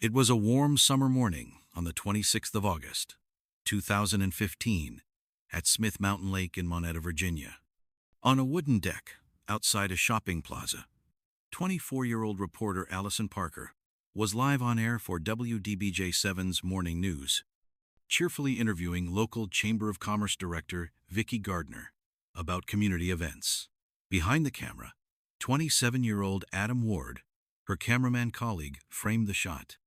It was a warm summer morning on the 26th of August, 2015, at Smith Mountain Lake in Monetta, Virginia. On a wooden deck outside a shopping plaza, 24-year-old reporter Allison Parker was live on air for WDBJ-7's Morning News, cheerfully interviewing local Chamber of Commerce Director Vicki Gardner about community events. Behind the camera, 27-year-old Adam Ward, her cameraman colleague, framed the shot.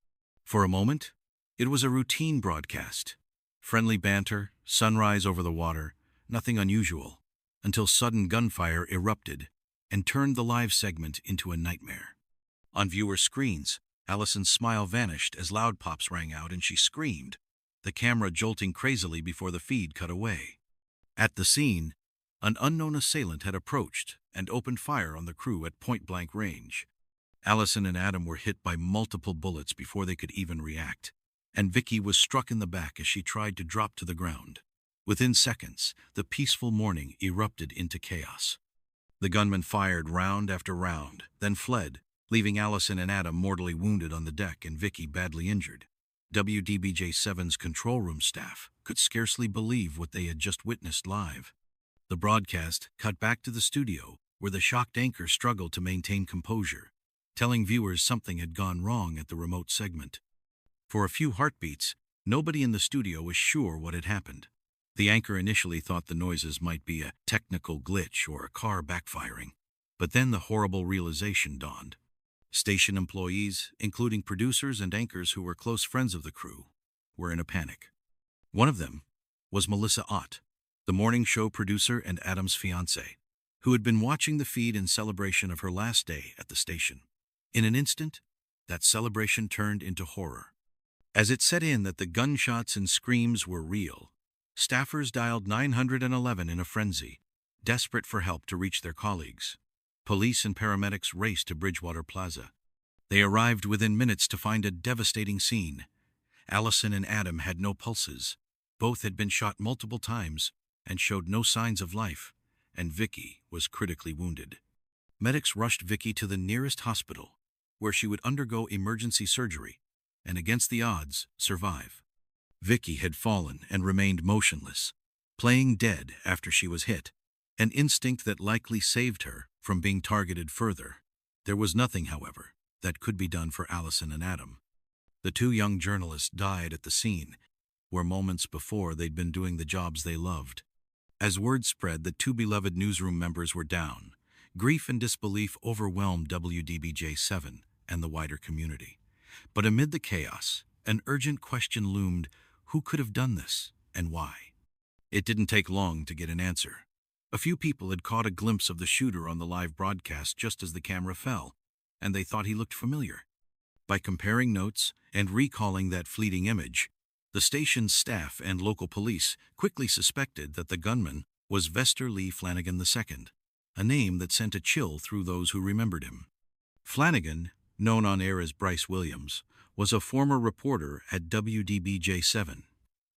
For a moment, it was a routine broadcast. Friendly banter, sunrise over the water, nothing unusual, until sudden gunfire erupted and turned the live segment into a nightmare. On viewer screens, Allison's smile vanished as loud pops rang out and she screamed, the camera jolting crazily before the feed cut away. At the scene, an unknown assailant had approached and opened fire on the crew at point-blank range. Allison and Adam were hit by multiple bullets before they could even react, and Vicki was struck in the back as she tried to drop to the ground. Within seconds, the peaceful morning erupted into chaos. The gunman fired round after round, then fled, leaving Allison and Adam mortally wounded on the deck and Vicki badly injured. WDBJ-7's control room staff could scarcely believe what they had just witnessed live. The broadcast cut back to the studio, where the shocked anchor struggled to maintain composure, telling viewers something had gone wrong at the remote segment. For a few heartbeats, nobody in the studio was sure what had happened. The anchor initially thought the noises might be a technical glitch or a car backfiring, but then the horrible realization dawned. Station employees, including producers and anchors who were close friends of the crew, were in a panic. One of them was Melissa Ott, the morning show producer and Adam's fiancée, who had been watching the feed in celebration of her last day at the station. In an instant, that celebration turned into horror. As it set in that the gunshots and screams were real, staffers dialed 911 in a frenzy, desperate for help to reach their colleagues. Police and paramedics raced to Bridgewater Plaza. They arrived within minutes to find a devastating scene. Allison and Adam had no pulses. Both had been shot multiple times and showed no signs of life, and Vicki was critically wounded. Medics rushed Vicki to the nearest hospital, where she would undergo emergency surgery and, against the odds, survive. Vicki had fallen and remained motionless, playing dead after she was hit, an instinct that likely saved her from being targeted further. There was nothing, however, that could be done for Allison and Adam. The two young journalists died at the scene, where moments before they'd been doing the jobs they loved. As word spread that two beloved newsroom members were down, grief and disbelief overwhelmed WDBJ-7 and the wider community. But amid the chaos, an urgent question loomed: who could have done this, and why? It didn't take long to get an answer. A few people had caught a glimpse of the shooter on the live broadcast just as the camera fell, and they thought he looked familiar. By comparing notes and recalling that fleeting image, the station's staff and local police quickly suspected that the gunman was Vester Lee Flanagan II, a name that sent a chill through those who remembered him. Flanagan, known on air as Bryce Williams, was a former reporter at WDBJ-7.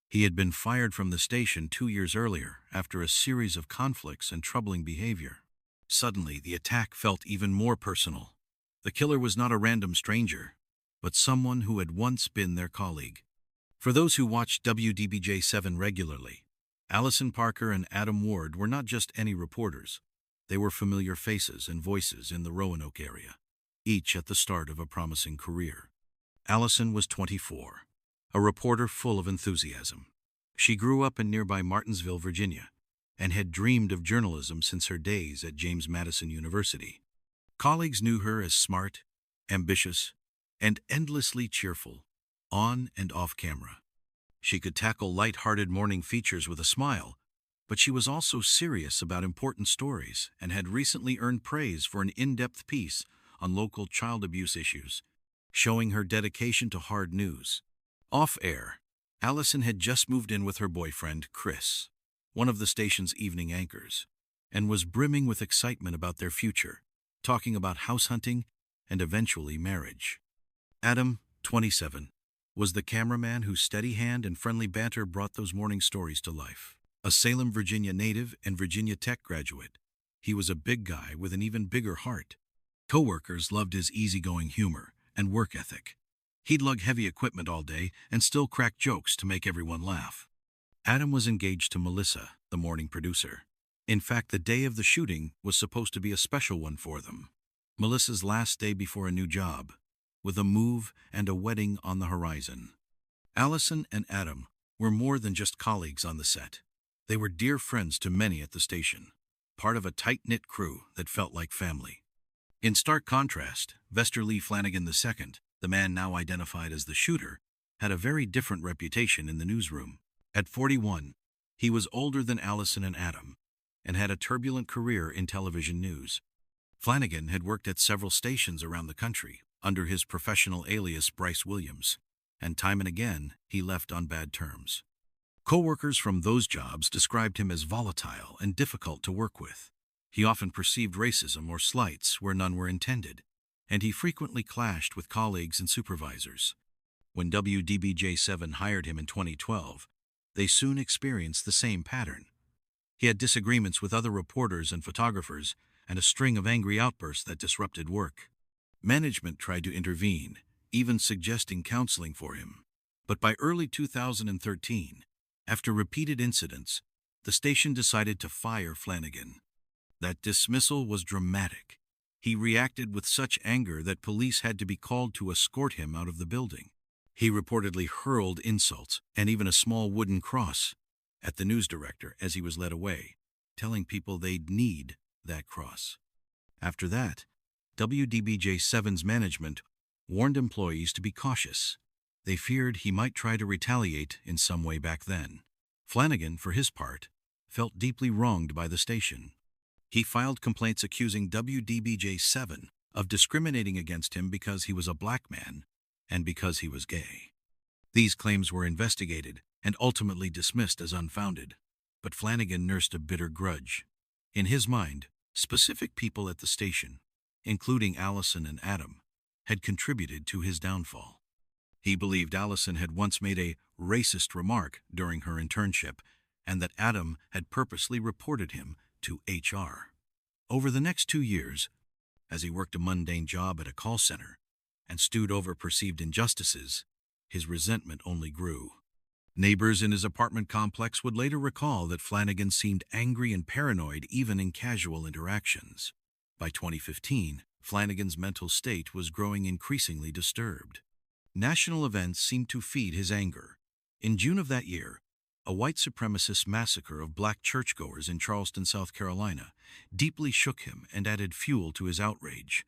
He had been fired from the station 2 years earlier after a series of conflicts and troubling behavior. Suddenly, the attack felt even more personal. The killer was not a random stranger, but someone who had once been their colleague. For those who watched WDBJ-7 regularly, Allison Parker and Adam Ward were not just any reporters. They were familiar faces and voices in the Roanoke area, each at the start of a promising career. Allison was 24. A reporter full of enthusiasm. She grew up in nearby Martinsville, Virginia, and had dreamed of journalism since her days at James Madison University. Colleagues knew her as smart, ambitious, and endlessly cheerful, on and off camera. She could tackle light-hearted morning features with a smile, but she was also serious about important stories and had recently earned praise for an in-depth piece on local child abuse issues, showing her dedication to hard news. Off-air, Allison had just moved in with her boyfriend, Chris, one of the station's evening anchors, and was brimming with excitement about their future, talking about house hunting and eventually marriage. Adam, 27, was the cameraman whose steady hand and friendly banter brought those morning stories to life. A Salem, Virginia native and Virginia Tech graduate, he was a big guy with an even bigger heart. Coworkers loved his easygoing humor and work ethic, He'd lug heavy equipment all day and still crack jokes to make everyone laugh. Adam was engaged to Melissa, the morning producer. In fact, the day of the shooting was supposed to be a special one for them. Melissa's last day before a new job, with a move and a wedding on the horizon. Allison and Adam were more than just colleagues on the set. They were dear friends to many at the station, part of a tight-knit crew that felt like family. In stark contrast, Vester Lee Flanagan II, the man now identified as the shooter, had a very different reputation in the newsroom. At 41, he was older than Allison and Adam, and had a turbulent career in television news. Flanagan had worked at several stations around the country under his professional alias Bryce Williams, and time and again he left on bad terms. Co-workers from those jobs described him as volatile and difficult to work with. He often perceived racism or slights where none were intended, and he frequently clashed with colleagues and supervisors. When WDBJ7 hired him in 2012, they soon experienced the same pattern. He had disagreements with other reporters and photographers, and a string of angry outbursts that disrupted work. Management tried to intervene, even suggesting counseling for him. But by early 2013, after repeated incidents, the station decided to fire Flanagan. That dismissal was dramatic. He reacted with such anger that police had to be called to escort him out of the building. He reportedly hurled insults and even a small wooden cross at the news director as he was led away, telling people they'd need that cross. After that, WDBJ7's management warned employees to be cautious. They feared he might try to retaliate in some way back then. Flanagan, for his part, felt deeply wronged by the station. He filed complaints accusing WDBJ7 of discriminating against him because he was a black man and because he was gay. These claims were investigated and ultimately dismissed as unfounded, but Flanagan nursed a bitter grudge. In his mind, specific people at the station, including Allison and Adam, had contributed to his downfall. He believed Allison had once made a racist remark during her internship, and that Adam had purposely reported him to HR. Over the next 2 years, as he worked a mundane job at a call center and stewed over perceived injustices, his resentment only grew. Neighbors in his apartment complex would later recall that Flanagan seemed angry and paranoid even in casual interactions. By 2015, Flanagan's mental state was growing increasingly disturbed. National events seemed to feed his anger. In June of that year, a white supremacist massacre of black churchgoers in Charleston, South Carolina, deeply shook him and added fuel to his outrage.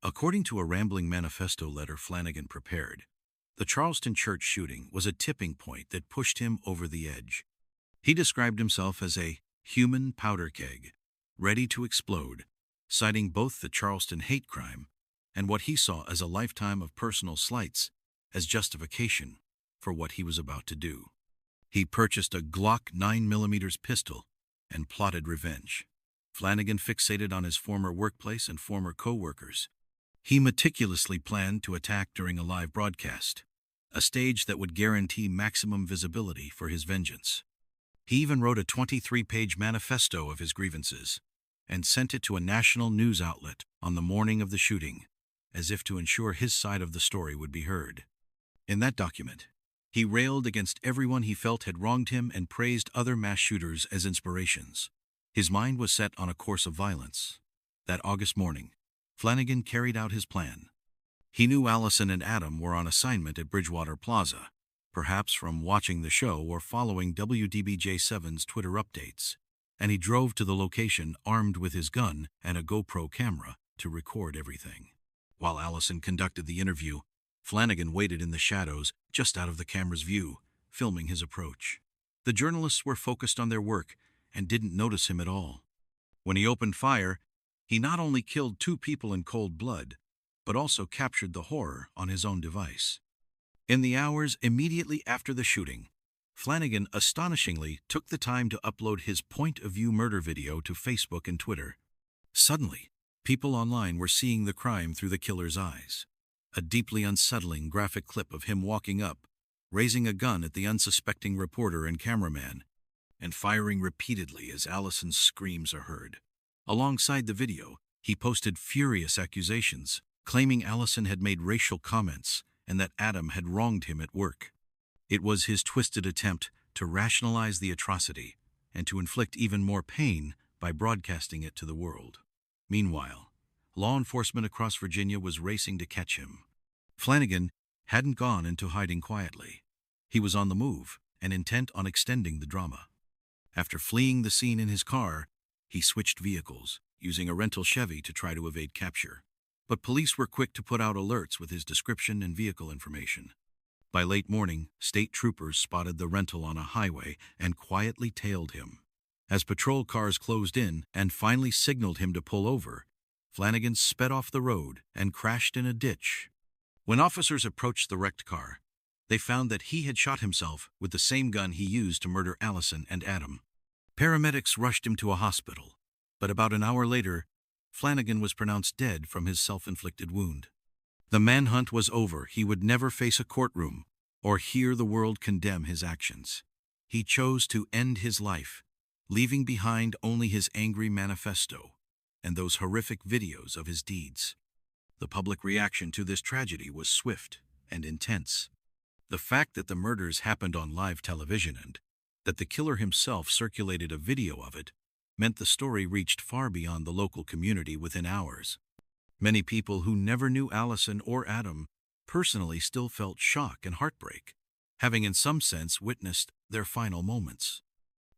According to a rambling manifesto letter Flanagan prepared, the Charleston church shooting was a tipping point that pushed him over the edge. He described himself as a human powder keg, ready to explode, citing both the Charleston hate crime and what he saw as a lifetime of personal slights as justification for what he was about to do. He purchased a Glock 9mm pistol and plotted revenge. Flanagan fixated on his former workplace and former co-workers. He meticulously planned to attack during a live broadcast, a stage that would guarantee maximum visibility for his vengeance. He even wrote a 23-page manifesto of his grievances and sent it to a national news outlet on the morning of the shooting, as if to ensure his side of the story would be heard. In that document, he railed against everyone he felt had wronged him and praised other mass shooters as inspirations. His mind was set on a course of violence. That August morning, Flanagan carried out his plan. He knew Allison and Adam were on assignment at Bridgewater Plaza, perhaps from watching the show or following WDBJ7's Twitter updates, and he drove to the location armed with his gun and a GoPro camera to record everything. While Allison conducted the interview, Flanagan waited in the shadows, just out of the camera's view, filming his approach. The journalists were focused on their work and didn't notice him at all. When he opened fire, he not only killed 2 people in cold blood, but also captured the horror on his own device. In the hours immediately after the shooting, Flanagan astonishingly took the time to upload his point-of-view murder video to Facebook and Twitter. Suddenly, people online were seeing the crime through the killer's eyes. A deeply unsettling graphic clip of him walking up, raising a gun at the unsuspecting reporter and cameraman, and firing repeatedly as Allison's screams are heard. Alongside the video, he posted furious accusations, claiming Allison had made racial comments and that Adam had wronged him at work. It was his twisted attempt to rationalize the atrocity and to inflict even more pain by broadcasting it to the world. Meanwhile, law enforcement across Virginia was racing to catch him. Flanagan hadn't gone into hiding quietly. He was on the move and intent on extending the drama. After fleeing the scene in his car, he switched vehicles, using a rental Chevy to try to evade capture. But police were quick to put out alerts with his description and vehicle information. By late morning, state troopers spotted the rental on a highway and quietly tailed him. As patrol cars closed in and finally signaled him to pull over, Flanagan sped off the road and crashed in a ditch. When officers approached the wrecked car, they found that he had shot himself with the same gun he used to murder Allison and Adam. Paramedics rushed him to a hospital, but about an hour later, Flanagan was pronounced dead from his self-inflicted wound. The manhunt was over. He would never face a courtroom or hear the world condemn his actions. He chose to end his life, leaving behind only his angry manifesto and those horrific videos of his deeds. The public reaction to this tragedy was swift and intense. The fact that the murders happened on live television and that the killer himself circulated a video of it meant the story reached far beyond the local community within hours. Many people who never knew Allison or Adam personally still felt shock and heartbreak, having in some sense witnessed their final moments.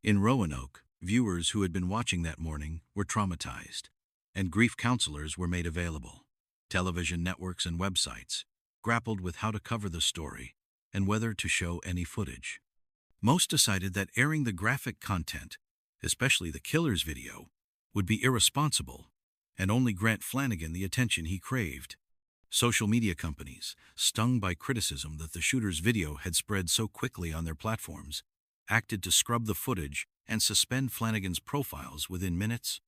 In Roanoke, viewers who had been watching that morning were traumatized, and grief counselors were made available. Television networks and websites grappled with how to cover the story and whether to show any footage. Most decided that airing the graphic content, especially the killer's video, would be irresponsible and only grant Flanagan the attention he craved. Social media companies, stung by criticism that the shooter's video had spread so quickly on their platforms, acted to scrub the footage and suspend Flanagan's profiles within minutes,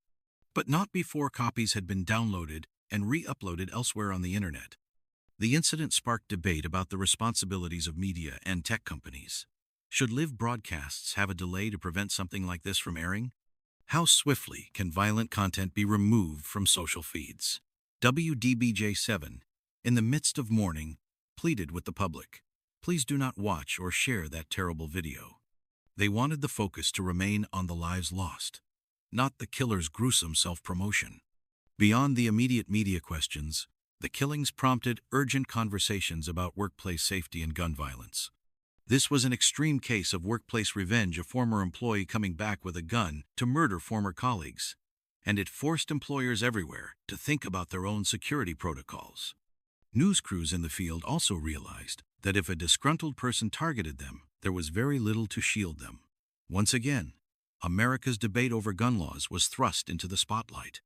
but not before copies had been downloaded and re-uploaded elsewhere on the internet. The incident sparked debate about the responsibilities of media and tech companies. Should live broadcasts have a delay to prevent something like this from airing? How swiftly can violent content be removed from social feeds? WDBJ7, in the midst of mourning, pleaded with the public, please do not watch or share that terrible video. They wanted the focus to remain on the lives lost, not the killer's gruesome self-promotion. Beyond the immediate media questions, the killings prompted urgent conversations about workplace safety and gun violence. This was an extreme case of workplace revenge, a former employee coming back with a gun to murder former colleagues, and it forced employers everywhere to think about their own security protocols. News crews in the field also realized that if a disgruntled person targeted them, there was very little to shield them. Once again, America's debate over gun laws was thrust into the spotlight.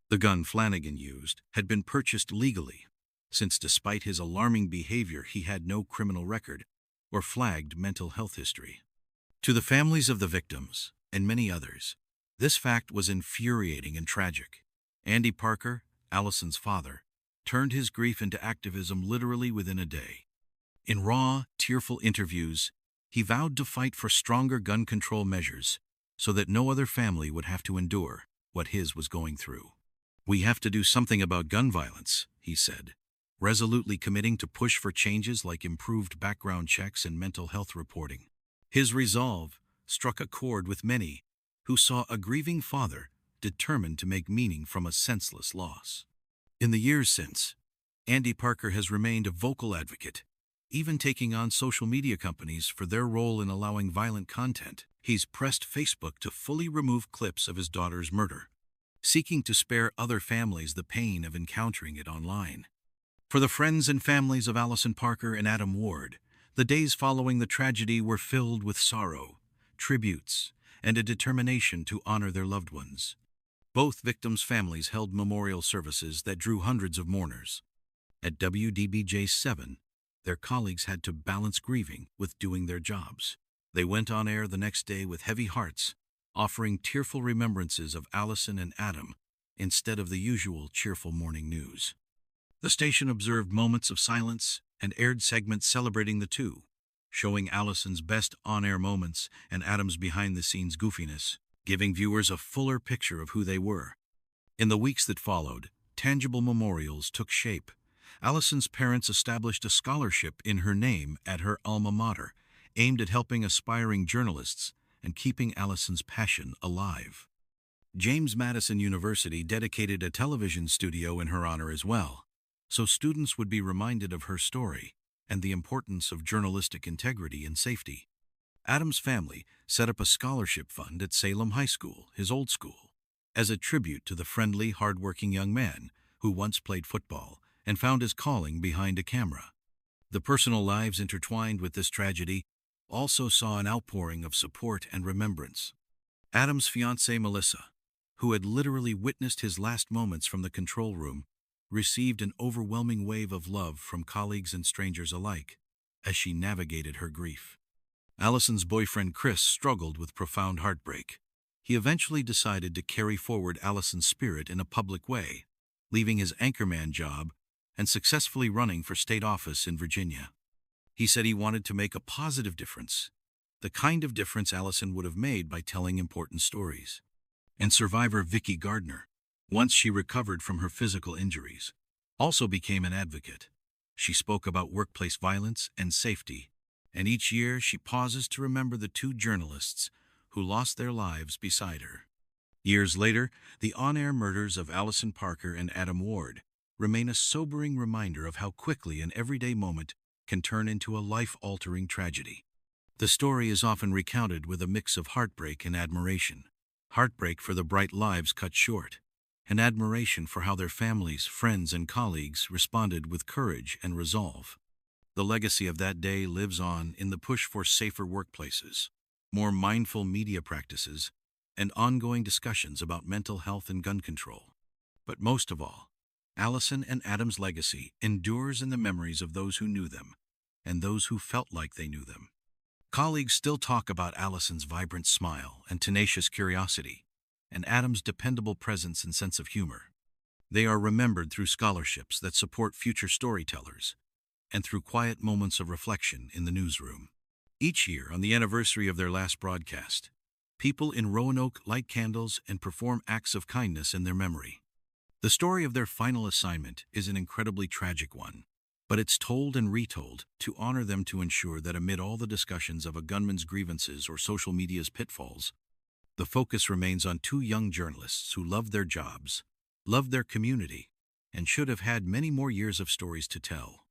The gun Flanagan used had been purchased legally, since despite his alarming behavior he had no criminal record or flagged mental health history. To the families of the victims, and many others, this fact was infuriating and tragic. Andy Parker, Allison's father, turned his grief into activism literally within a day. In raw, tearful interviews, he vowed to fight for stronger gun control measures so that no other family would have to endure what his was going through. We have to do something about gun violence, he said, resolutely committing to push for changes like improved background checks and mental health reporting. His resolve struck a chord with many who saw a grieving father determined to make meaning from a senseless loss. In the years since, Andy Parker has remained a vocal advocate, even taking on social media companies for their role in allowing violent content. He's pressed Facebook to fully remove clips of his daughter's murder, seeking to spare other families the pain of encountering it online. For the friends and families of Allison Parker and Adam Ward, the days following the tragedy were filled with sorrow, tributes, and a determination to honor their loved ones. Both victims' families held memorial services that drew hundreds of mourners. At WDBJ7, their colleagues had to balance grieving with doing their jobs. They went on air the next day with heavy hearts, offering tearful remembrances of Allison and Adam instead of the usual cheerful morning news. The station observed moments of silence and aired segments celebrating the two, showing Allison's best on-air moments and Adam's behind-the-scenes goofiness, giving viewers a fuller picture of who they were. In the weeks that followed, tangible memorials took shape Allison's parents established a scholarship in her name at her alma mater, aimed at helping aspiring journalists and keeping Allison's passion alive. James Madison University dedicated a television studio in her honor as well, so students would be reminded of her story and the importance of journalistic integrity and safety. Adams' family set up a scholarship fund at Salem High School, his old school, as a tribute to the friendly, hard-working young man who once played football and found his calling behind a camera. The personal lives intertwined with this tragedy also saw an outpouring of support and remembrance. Adams' fiancée Melissa, who had literally witnessed his last moments from the control room, received an overwhelming wave of love from colleagues and strangers alike as she navigated her grief. Allison's boyfriend Chris struggled with profound heartbreak. He eventually decided to carry forward Allison's spirit in a public way, leaving his anchorman job and successfully running for state office in Virginia. He said he wanted to make a positive difference, the kind of difference Allison would have made by telling important stories. And survivor Vicki Gardner, once she recovered from her physical injuries, also became an advocate. She spoke about workplace violence and safety, and each year she pauses to remember the two journalists who lost their lives beside her. Years later, the on-air murders of Allison Parker and Adam Ward remain a sobering reminder of how quickly an everyday moment can turn into a life-altering tragedy. The story is often recounted with a mix of heartbreak and admiration. Heartbreak for the bright lives cut short, and admiration for how their families, friends, and colleagues responded with courage and resolve. The legacy of that day lives on in the push for safer workplaces, more mindful media practices, and ongoing discussions about mental health and gun control. But most of all, Allison and Adam's legacy endures in the memories of those who knew them and those who felt like they knew them. Colleagues still talk about Allison's vibrant smile and tenacious curiosity, and Adam's dependable presence and sense of humor. They are remembered through scholarships that support future storytellers, and through quiet moments of reflection in the newsroom. Each year, on the anniversary of their last broadcast, people in Roanoke light candles and perform acts of kindness in their memory. The story of their final assignment is an incredibly tragic one, but it's told and retold to honor them, to ensure that amid all the discussions of a gunman's grievances or social media's pitfalls, the focus remains on two young journalists who loved their jobs, loved their community, and should have had many more years of stories to tell.